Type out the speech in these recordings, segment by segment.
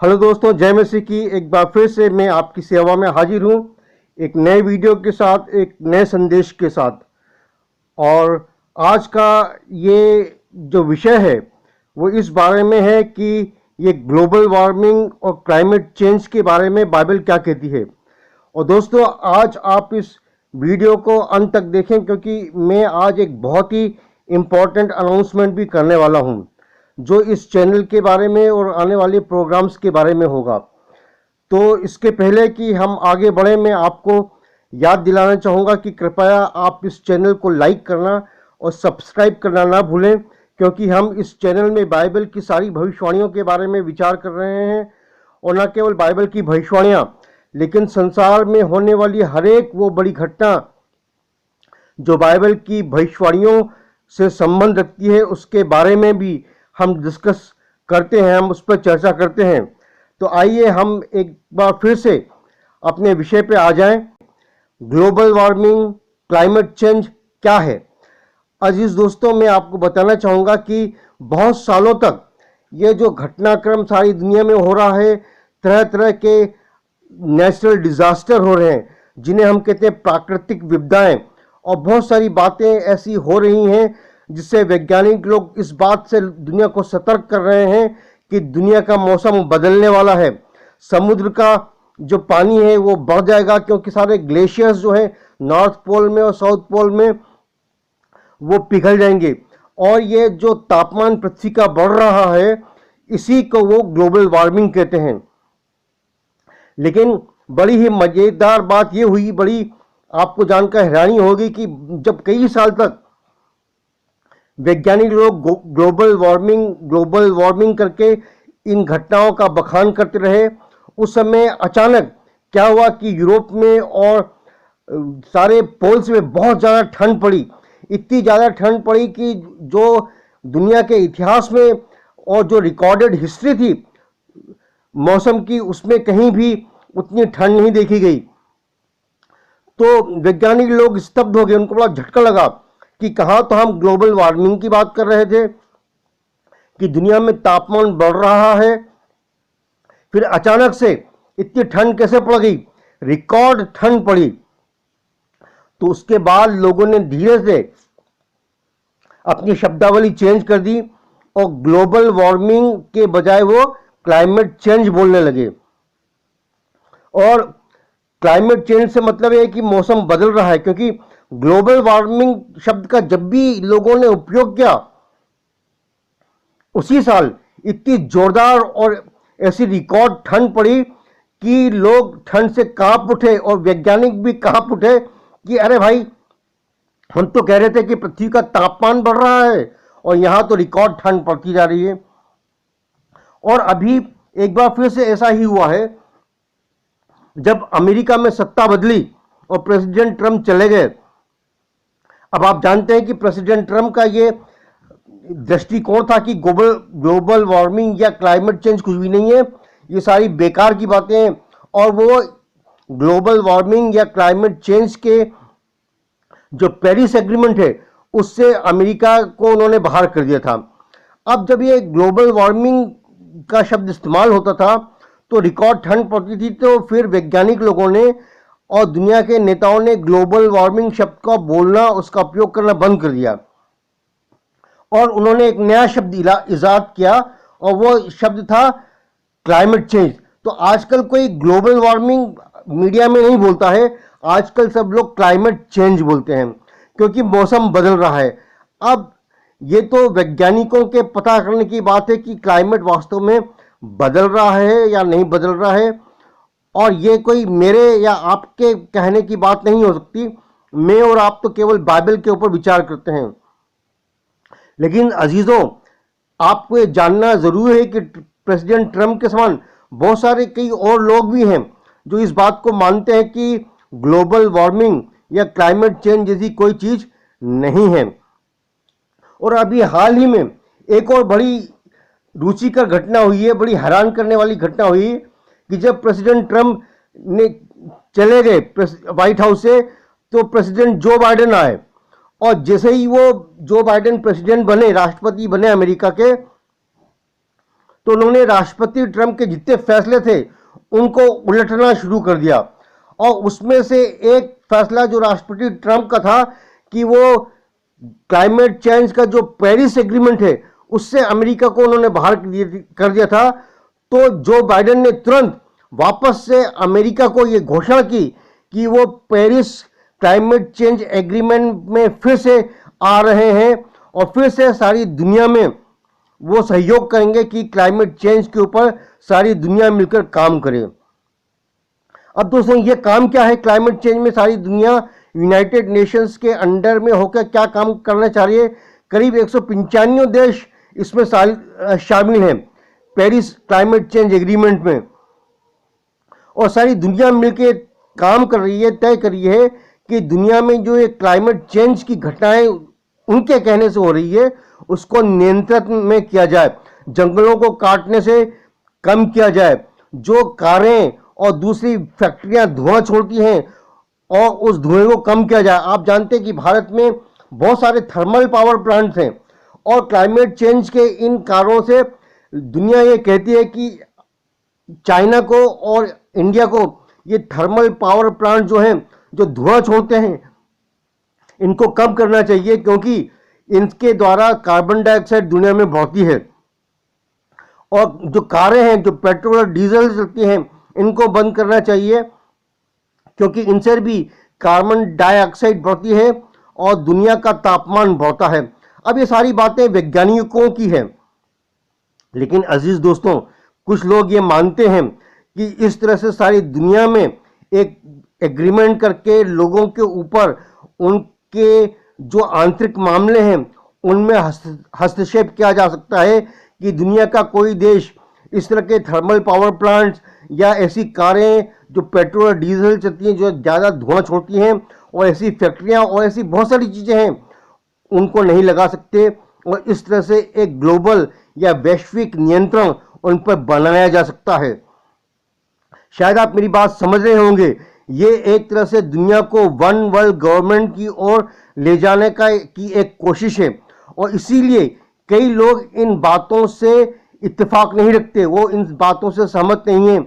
Hello दोस्तों, जय मसीह की। एक बार फिर से मैं आपकी सेवा में हाजिर हूँ, एक नए वीडियो के साथ, एक नए संदेश के साथ। और आज का ये जो विषय है वो इस बारे में है कि ये ग्लोबल वार्मिंग और क्लाइमेट चेंज के बारे में बाइबल क्या कहती है। और दोस्तों, आज आप इस वीडियो को अंत तक देखें, क्योंकि मैं आज एक बहुत ही इम्पोर्टेंट अनाउंसमेंट भी करने वाला हूँ, जो इस चैनल के बारे में और आने वाले प्रोग्राम्स के बारे में होगा। तो इसके पहले कि हम आगे बढ़े, मैं आपको याद दिलाना चाहूँगा कि कृपया आप इस चैनल को लाइक करना और सब्सक्राइब करना ना भूलें, क्योंकि हम इस चैनल में बाइबल की सारी भविष्यवाणियों के बारे में विचार कर रहे हैं। और न केवल बाइबल की भविष्यवाणियाँ, लेकिन संसार में होने वाली हर एक वो बड़ी घटना जो बाइबल की भविष्यवाणियों से संबंध रखती है, उसके बारे में भी हम डिस्कस करते हैं, हम उस पर चर्चा करते हैं। तो आइए हम एक बार फिर से अपने विषय पे आ जाएं। ग्लोबल वार्मिंग, क्लाइमेट चेंज क्या है। अजीज दोस्तों, मैं आपको बताना चाहूँगा कि बहुत सालों तक ये जो घटनाक्रम सारी दुनिया में हो रहा है, तरह तरह के नेचुरल डिजास्टर हो रहे हैं जिन्हें हम कहते हैं प्राकृतिक विपदाएं, और बहुत सारी बातें ऐसी हो रही हैं जिससे वैज्ञानिक लोग इस बात से दुनिया को सतर्क कर रहे हैं कि दुनिया का मौसम बदलने वाला है। समुद्र का जो पानी है वो बढ़ जाएगा, क्योंकि सारे ग्लेशियर्स जो है नॉर्थ पोल में और साउथ पोल में वो पिघल जाएंगे। और ये जो तापमान पृथ्वी का बढ़ रहा है, इसी को वो ग्लोबल वार्मिंग कहते हैं। लेकिन बड़ी ही मजेदार बात ये हुई, बड़ी आपको जानकर हैरानी होगी कि जब कई साल तक वैज्ञानिक लोग ग्लोबल वार्मिंग करके इन घटनाओं का बखान करते रहे, उस समय अचानक क्या हुआ कि यूरोप में और सारे पोल्स में बहुत ज़्यादा ठंड पड़ी। इतनी ज़्यादा ठंड पड़ी कि जो दुनिया के इतिहास में और जो रिकॉर्डेड हिस्ट्री थी मौसम की, उसमें कहीं भी उतनी ठंड नहीं देखी गई। तो वैज्ञानिक लोग स्तब्ध हो गए, उनको बड़ा झटका लगा कि कहाँ तो हम ग्लोबल वार्मिंग की बात कर रहे थे कि दुनिया में तापमान बढ़ रहा है, फिर अचानक से इतनी ठंड कैसे पड़ गई, रिकॉर्ड ठंड पड़ी। तो उसके बाद लोगों ने धीरे से अपनी शब्दावली चेंज कर दी और ग्लोबल वार्मिंग के बजाय वो क्लाइमेट चेंज बोलने लगे। और क्लाइमेट चेंज से मतलब है कि मौसम बदल रहा है, क्योंकि ग्लोबल वार्मिंग शब्द का जब भी लोगों ने उपयोग किया, उसी साल इतनी जोरदार और ऐसी रिकॉर्ड ठंड पड़ी कि लोग ठंड से कांप उठे और वैज्ञानिक भी कांप उठे कि अरे भाई, हम तो कह रहे थे कि पृथ्वी का तापमान बढ़ रहा है और यहां तो रिकॉर्ड ठंड पड़ती जा रही है। और अभी एक बार फिर से ऐसा ही हुआ है, जब अमेरिका में सत्ता बदली और प्रेसिडेंट ट्रंप चले गए। अब आप जानते हैं कि प्रेसिडेंट ट्रंप का ये दृष्टिकोण था कि ग्लोबल वार्मिंग या क्लाइमेट चेंज कुछ भी नहीं है, ये सारी बेकार की बातें हैं। और वो ग्लोबल वार्मिंग या क्लाइमेट चेंज के जो पेरिस एग्रीमेंट है, उससे अमेरिका को उन्होंने बाहर कर दिया था। अब जब ये ग्लोबल वार्मिंग का शब्द इस्तेमाल होता था तो रिकॉर्ड ठंड पड़ती थी, तो फिर वैज्ञानिक लोगों ने और दुनिया के नेताओं ने ग्लोबल वार्मिंग शब्द का बोलना, उसका उपयोग करना बंद कर दिया और उन्होंने एक नया शब्द इजाद किया, और वो शब्द था क्लाइमेट चेंज। तो आजकल कोई ग्लोबल वार्मिंग मीडिया में नहीं बोलता है, आजकल सब लोग क्लाइमेट चेंज बोलते हैं, क्योंकि मौसम बदल रहा है। अब ये तो वैज्ञानिकों के पता करने की बात है कि क्लाइमेट वास्तव में बदल रहा है या नहीं बदल रहा है, और ये कोई मेरे या आपके कहने की बात नहीं हो सकती। मैं और आप तो केवल बाइबल के ऊपर विचार करते हैं। लेकिन अजीजों, आपको ये जानना जरूरी है कि प्रेसिडेंट ट्रंप के समान बहुत सारे कई और लोग भी हैं जो इस बात को मानते हैं कि ग्लोबल वार्मिंग या क्लाइमेट चेंज जैसी कोई चीज नहीं है। और अभी हाल ही में एक और बड़ी रुचिकर घटना हुई है, बड़ी हैरान करने वाली घटना हुई कि जब प्रेसिडेंट ट्रंप ने चले गए व्हाइट हाउस से, तो प्रेसिडेंट जो बाइडेन आए, और जैसे ही वो जो बाइडेन प्रेसिडेंट बने, राष्ट्रपति बने अमेरिका के, तो उन्होंने राष्ट्रपति ट्रंप के जितने फैसले थे उनको उलटना शुरू कर दिया। और उसमें से एक फैसला जो राष्ट्रपति ट्रंप का था कि वो क्लाइमेट चेंज का जो पेरिस एग्रीमेंट है उससे अमेरिका को उन्होंने बाहर कर दिया था। तो जो बाइडेन ने तुरंत वापस से अमेरिका को ये घोषणा की कि वो पेरिस क्लाइमेट चेंज एग्रीमेंट में फिर से आ रहे हैं और फिर से सारी दुनिया में वो सहयोग करेंगे कि क्लाइमेट चेंज के ऊपर सारी दुनिया मिलकर काम करे। अब दोस्तों ये काम क्या है? क्लाइमेट चेंज में सारी दुनिया यूनाइटेड नेशंस के अंडर में होकर क्या काम करना चाह रही है? करीब 195 देश इसमें शामिल हैं पेरिस क्लाइमेट चेंज एग्रीमेंट में, और सारी दुनिया मिलकर काम कर रही है, तय कर रही है कि दुनिया में जो ये क्लाइमेट चेंज की घटनाएं उनके कहने से हो रही है उसको नियंत्रण में किया जाए, जंगलों को काटने से कम किया जाए, जो कारें और दूसरी फैक्ट्रियां धुआं छोड़ती हैं और उस धुएं को कम किया जाए। आप जानते हैं कि भारत में बहुत सारे थर्मल पावर प्लांट्स हैं और क्लाइमेट चेंज के इन कारणों से दुनिया ये कहती है कि चाइना को और इंडिया को ये थर्मल पावर प्लांट जो हैं जो धुआं छोड़ते हैं इनको कम करना चाहिए, क्योंकि इनके द्वारा कार्बन डाइऑक्साइड दुनिया में बढ़ती है। और जो कारें हैं जो पेट्रोल और डीजल चलती हैं इनको बंद करना चाहिए, क्योंकि इनसे भी कार्बन डाइऑक्साइड बढ़ती है और दुनिया का तापमान बढ़ता है। अब ये सारी बातें वैज्ञानिकों की है, लेकिन अजीज दोस्तों कुछ लोग ये मानते हैं कि इस तरह से सारी दुनिया में एक एग्रीमेंट करके लोगों के ऊपर उनके जो आंतरिक मामले हैं उनमें हस्तक्षेप किया जा सकता है कि दुनिया का कोई देश इस तरह के थर्मल पावर प्लांट्स या ऐसी कारें जो पेट्रोल और डीजल चलती हैं जो ज़्यादा धुआं छोड़ती हैं और ऐसी फैक्ट्रियां और ऐसी बहुत सारी चीज़ें हैं उनको नहीं लगा सकते, और इस तरह से एक ग्लोबल या वैश्विक नियंत्रण उन पर बनाया जा सकता है। शायद आप मेरी बात समझ रहे होंगे, ये एक तरह से दुनिया को वन वर्ल्ड गवर्नमेंट की ओर ले जाने की एक कोशिश है, और इसीलिए कई लोग इन बातों से इत्तेफाक नहीं रखते, वो इन बातों से सहमत नहीं है।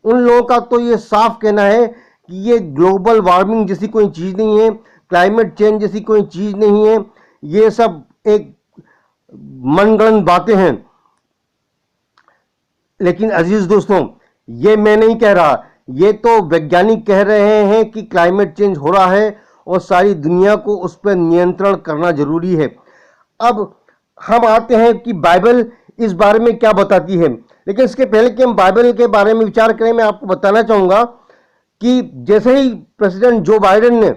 उन लोगों का तो ये साफ कहना है कि ये ग्लोबल वार्मिंग जैसी कोई चीज़ नहीं है, क्लाइमेट चेंज जैसी कोई चीज़ नहीं है, ये सब एक मनगढ़ंत बातें हैं। लेकिन अजीज दोस्तों ये मैं नहीं कह रहा, ये तो वैज्ञानिक कह रहे हैं कि क्लाइमेट चेंज हो रहा है और सारी दुनिया को उस पर नियंत्रण करना जरूरी है। अब हम आते हैं कि बाइबल इस बारे में क्या बताती है, लेकिन इसके पहले कि हम बाइबल के बारे में विचार करें मैं आपको बताना चाहूँगा कि जैसे ही प्रेसिडेंट जो बाइडेन ने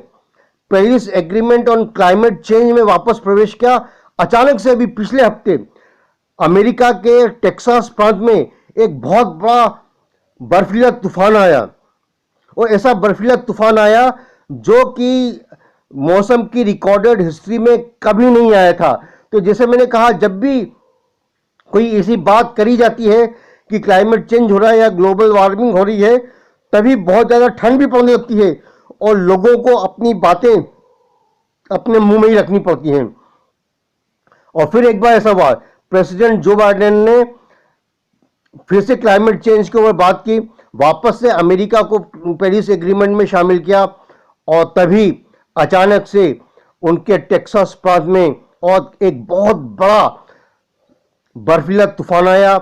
Paris agreement on climate change में वापस प्रवेश किया, अचानक से अभी पिछले हफ्ते अमेरिका के टेक्सास प्रांत में एक बहुत बड़ा बर्फीला तूफान आया, और ऐसा बर्फीला तूफान आया जो कि मौसम की रिकॉर्डेड हिस्ट्री में कभी नहीं आया था। तो जैसे मैंने कहा, जब भी कोई ऐसी बात करी जाती है कि क्लाइमेट चेंज हो रहा है या ग्लोबल वार्मिंग हो रही है, तभी बहुत ज़्यादा ठंड भी पड़ने लगती है और लोगों को अपनी बातें अपने मुंह में ही रखनी पड़ती हैं। और फिर एक बार ऐसा हुआ, प्रेसिडेंट जो बाइडेन ने फिर से क्लाइमेट चेंज के ऊपर बात की, वापस से अमेरिका को पेरिस एग्रीमेंट में शामिल किया, और तभी अचानक से उनके टेक्सास प्रांत में और एक बहुत बड़ा बर्फीला तूफान आया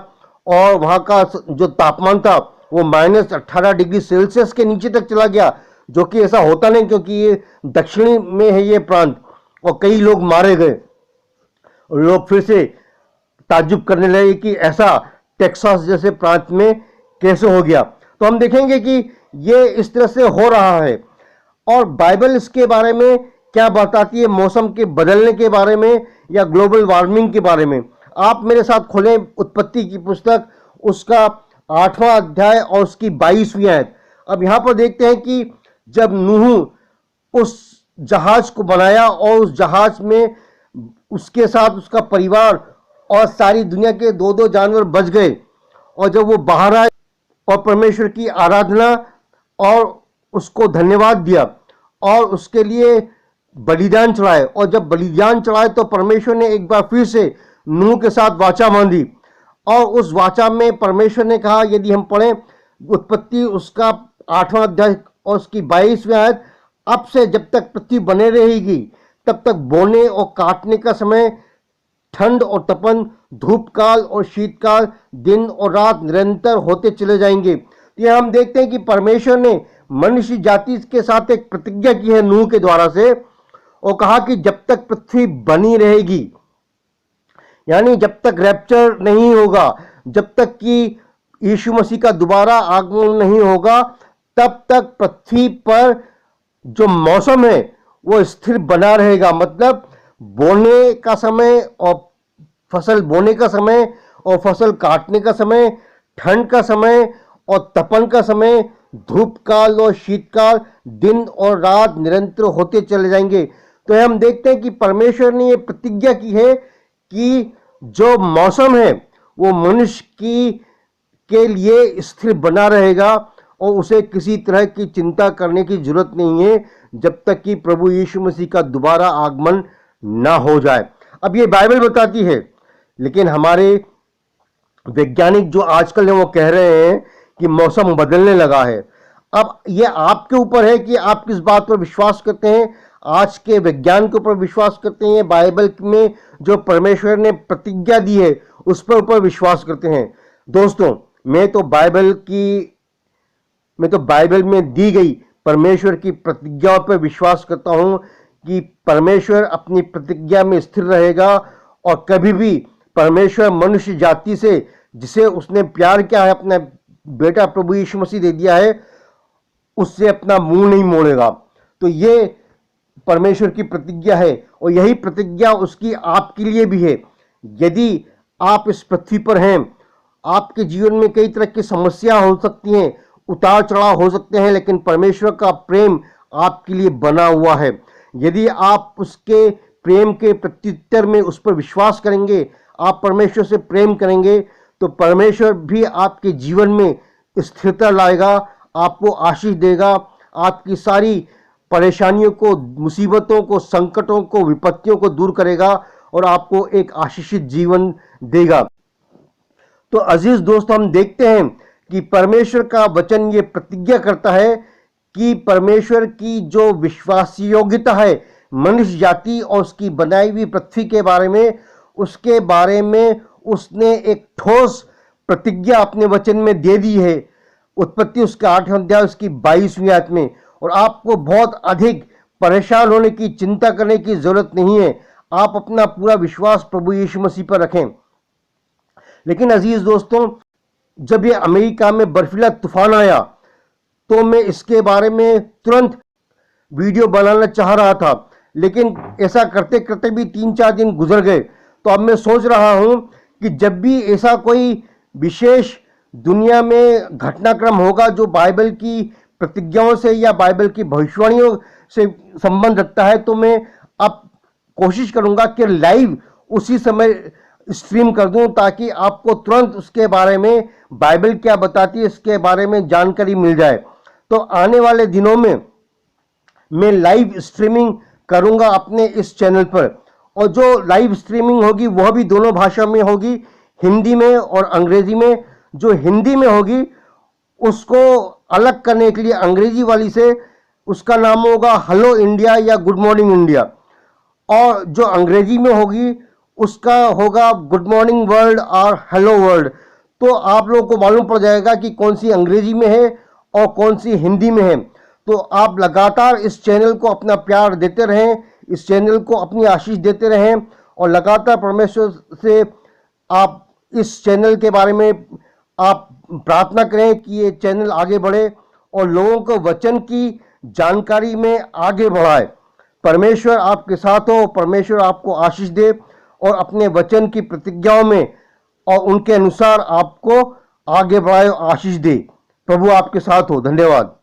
और वहाँ का जो तापमान था वो -18 डिग्री सेल्सियस के नीचे तक चला गया, जो कि ऐसा होता नहीं क्योंकि ये दक्षिणी में है ये प्रांत, और कई लोग मारे गए। लोग फिर से ताज्जुब करने लगे कि ऐसा टेक्सास जैसे प्रांत में कैसे हो गया। तो हम देखेंगे कि ये इस तरह से हो रहा है, और बाइबल इसके बारे में क्या बताती है, मौसम के बदलने के बारे में या ग्लोबल वार्मिंग के बारे में। आप मेरे साथ खोलें उत्पत्ति की पुस्तक, उसका 8वां अध्याय और उसकी 22वीं आयत। अब यहाँ पर देखते हैं कि जब नूह उस जहाज को बनाया और उस जहाज में उसके साथ उसका परिवार और सारी दुनिया के 2-2 जानवर बच गए, और जब वो बाहर आए और परमेश्वर की आराधना और उसको धन्यवाद दिया और उसके लिए बलिदान चढ़ाए, और जब बलिदान चढ़ाए तो परमेश्वर ने एक बार फिर से नूह के साथ वाचा बांधी और उस वाचा में परमेश्वर ने कहा, यदि हम पढ़ें उत्पत्ति उसका 8वां अध्याय और उसकी 22वीं आयत, अब से जब तक पृथ्वी बने रहेगी तब तक बोने और काटने का समय, ठंड और तपन, धूप काल और शीतकाल, दिन और रात निरंतर होते चले जाएंगे। तो यह हम देखते हैं कि परमेश्वर ने मनुष्य जाति के साथ एक प्रतिज्ञा की है नूह के द्वारा से, और कहा कि जब तक पृथ्वी बनी रहेगी, यानी जब तक रैप्चर नहीं होगा, जब तक कि यीशु मसीह का दोबारा आगमन नहीं होगा, तब तक पृथ्वी पर जो मौसम है वो स्थिर बना रहेगा। मतलब बोने का समय और फसल बोने का समय और फसल काटने का समय, ठंड का समय और तपन का समय, धूप काल और शीतकाल, दिन और रात निरंतर होते चले जाएंगे। तो हम देखते हैं कि परमेश्वर ने ये प्रतिज्ञा की है कि जो मौसम है वो मनुष्य के लिए स्थिर बना रहेगा और उसे किसी तरह की चिंता करने की जरूरत नहीं है जब तक कि प्रभु यीशु मसीह का दोबारा आगमन ना हो जाए। अब ये बाइबल बताती है, लेकिन हमारे वैज्ञानिक जो आजकल है वो कह रहे हैं कि मौसम बदलने लगा है। अब ये आपके ऊपर है कि आप किस बात पर विश्वास करते हैं, आज के विज्ञान के ऊपर विश्वास करते हैं, बाइबल में जो परमेश्वर ने प्रतिज्ञा दी है उस पर ऊपर विश्वास करते हैं। दोस्तों, मैं तो बाइबल में दी गई परमेश्वर की प्रतिज्ञाओं पर विश्वास करता हूं कि परमेश्वर अपनी प्रतिज्ञा में स्थिर रहेगा और कभी भी परमेश्वर मनुष्य जाति से, जिसे उसने प्यार किया है, अपना बेटा प्रभु यीशु मसीह दे दिया है, उससे अपना मुंह नहीं मोड़ेगा। तो ये परमेश्वर की प्रतिज्ञा है और यही प्रतिज्ञा उसकी आपके लिए भी है। यदि आप इस पृथ्वी पर हैं, आपके जीवन में कई तरह की समस्या हो सकती हैं, उतार चढ़ाव हो सकते हैं, लेकिन परमेश्वर का प्रेम आपके लिए बना हुआ है। यदि आप उसके प्रेम के प्रत्युत्तर में उस पर विश्वास करेंगे, आप परमेश्वर से प्रेम करेंगे, तो परमेश्वर भी आपके जीवन में स्थिरता लाएगा, आपको आशीष देगा, आपकी सारी परेशानियों को, मुसीबतों को, संकटों को, विपत्तियों को दूर करेगा और आपको एक आशीषित जीवन देगा। तो अजीज दोस्तों, हम देखते हैं कि परमेश्वर का वचन ये प्रतिज्ञा करता है कि परमेश्वर की जो विश्वास योग्यता है मनुष्य जाति और उसकी बनाई हुई पृथ्वी के बारे में, उसके बारे में उसने एक ठोस प्रतिज्ञा अपने वचन में दे दी है। उत्पत्ति उसके 8वां अध्याय उसकी 22वीं आयत में। और आपको बहुत अधिक परेशान होने की, चिंता करने की जरूरत नहीं है। आप अपना पूरा विश्वास प्रभु यीशु मसीह पर रखें। लेकिन अजीज दोस्तों, जब ये अमेरिका में बर्फीला तूफान आया तो मैं इसके बारे में तुरंत वीडियो बनाना चाह रहा था, लेकिन ऐसा करते करते भी 3-4 दिन गुजर गए। तो अब मैं सोच रहा हूं कि जब भी ऐसा कोई विशेष दुनिया में घटनाक्रम होगा जो बाइबल की प्रतिज्ञाओं से या बाइबल की भविष्यवाणियों से संबंध रखता है, तो मैं अब कोशिश करूंगा कि लाइव उसी समय स्ट्रीम कर दूं, ताकि आपको तुरंत उसके बारे में, बाइबल क्या बताती है इसके बारे में जानकारी मिल जाए। तो आने वाले दिनों में मैं लाइव स्ट्रीमिंग करूंगा अपने इस चैनल पर, और जो लाइव स्ट्रीमिंग होगी वह भी दोनों भाषा में होगी, हिंदी में और अंग्रेजी में। जो हिंदी में होगी उसको अलग करने के लिए अंग्रेजी वाली से उसका नाम होगा हेलो इंडिया या गुड मॉर्निंग इंडिया, और जो अंग्रेजी में होगी उसका होगा गुड मॉर्निंग वर्ल्ड और हेलो वर्ल्ड। तो आप लोगों को मालूम पड़ जाएगा कि कौन सी अंग्रेजी में है और कौन सी हिंदी में है। तो आप लगातार इस चैनल को अपना प्यार देते रहें, इस चैनल को अपनी आशीष देते रहें, और लगातार परमेश्वर से आप इस चैनल के बारे में आप प्रार्थना करें कि ये चैनल आगे बढ़े और लोगों को वचन की जानकारी में आगे बढ़ाए। परमेश्वर आपके साथ हो, परमेश्वर आपको आशीष दे और अपने वचन की प्रतिज्ञाओं में और उनके अनुसार आपको आगे बढ़ाए, आशीष दे। प्रभु आपके साथ हो। धन्यवाद।